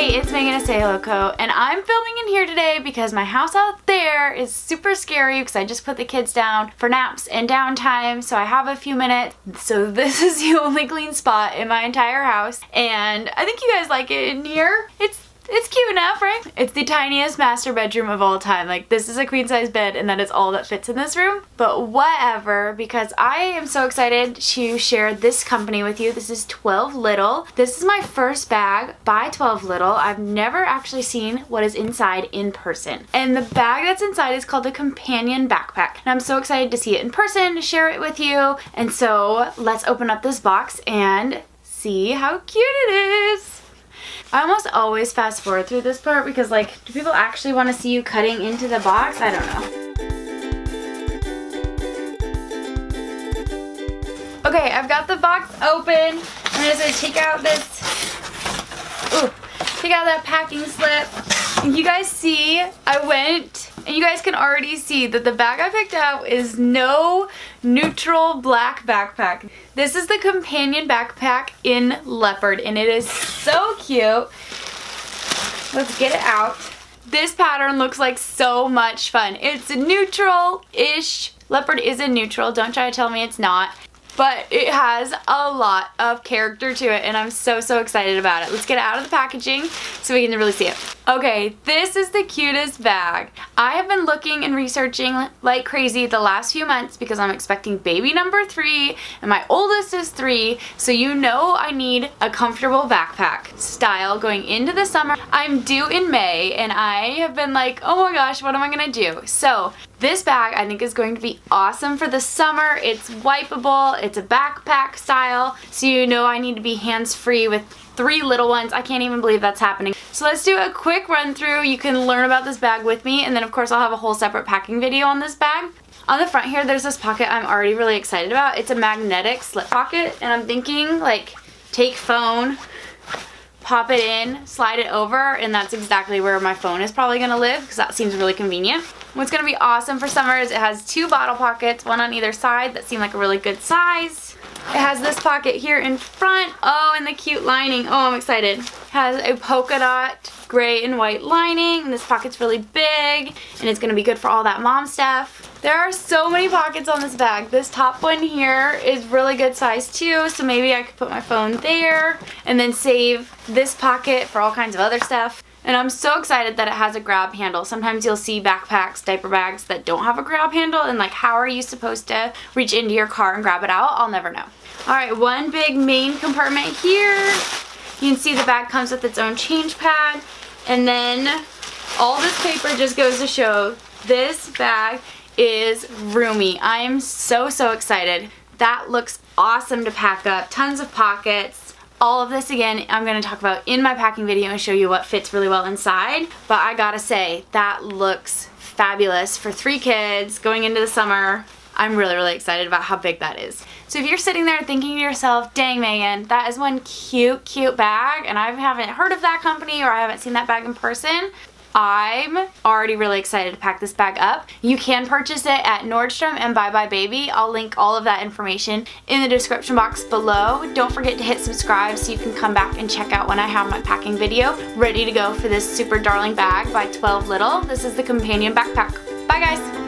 Hey, it's Megan at Say Hello Co, and I'm filming in here today because my house out there is super scary because I just put the kids down for naps and downtime, so I have a few minutes. So this is the only clean spot in my entire house, and I think you guys like it in here. It's cute enough, right? It's the tiniest master bedroom of all time. Like, this is a queen size bed and that is all that fits in this room. But whatever, because I am so excited to share this company with you. This is TWELVElittle. This is my first bag by TWELVElittle. I've never actually seen what is inside in person. And the bag that's inside is called a companion backpack. And I'm so excited to see it in person, to share it with you. And so let's open up this box and see how cute it is. I almost always fast forward through this part because, like, do people actually want to see you cutting into the box? I don't know. Okay, I've got the box open. I'm just gonna take out that packing slip. And you guys see, I went, and you guys can already see that the bag I picked out is no neutral black backpack. This is the companion backpack in leopard, and it is so cute. Let's get it out. This pattern looks like so much fun. It's a neutral-ish. Leopard is a neutral. Don't try to tell me it's not. But it has a lot of character to it, and I'm so excited about it. Let's get it out of the packaging so we can really see it. Okay, this is the cutest bag. I have been looking and researching like crazy the last few months because I'm expecting baby number 3 and my oldest is 3, so you know I need a comfortable backpack style going into the summer. I'm due in May and I have been like, oh my gosh, what am I gonna do? So this bag I think is going to be awesome for the summer. It's wipeable, it's a backpack style, so you know I need to be hands-free with 3 little ones. I can't even believe that's happening. So let's do a quick run through. You can learn about this bag with me, and then of course I'll have a whole separate packing video on this bag. On the front here, there's this pocket I'm already really excited about. It's a magnetic slip pocket, and I'm thinking like take phone, pop it in, slide it over, and that's exactly where my phone is probably gonna live because that seems really convenient. What's gonna be awesome for summer is it has 2 bottle pockets, one on either side that seem like a really good size. It has this pocket here in front. Oh, and the cute lining. Oh, I'm excited. It has a polka dot gray and white lining, and this pocket's really big, and it's gonna be good for all that mom stuff. There are so many pockets on this bag. This top one here is really good size too, so maybe I could put my phone there and then save this pocket for all kinds of other stuff. And I'm so excited that it has a grab handle. Sometimes you'll see backpacks, diaper bags that don't have a grab handle, and like, how are you supposed to reach into your car and grab it out? I'll never know. All right, one big main compartment here. You can see the bag comes with its own change pad, and then all this paper just goes to show this bag is roomy. I am so excited. That looks awesome to pack up. Tons of pockets. All of this, again, I'm going to talk about in my packing video and show you what fits really well inside. But I gotta say, that looks fabulous for 3 kids going into the summer. I'm really excited about how big that is. So if you're sitting there thinking to yourself, dang Megan, that is one cute bag, and I haven't heard of that company or I haven't seen that bag in person, I'm already really excited to pack this bag up. You can purchase it at Nordstrom and BUYBUYBaby. I'll link all of that information in the description box below. Don't forget to hit subscribe so you can come back and check out when I have my packing video ready to go for this super darling bag by TWELVElittle. This is the companion backpack. Bye guys!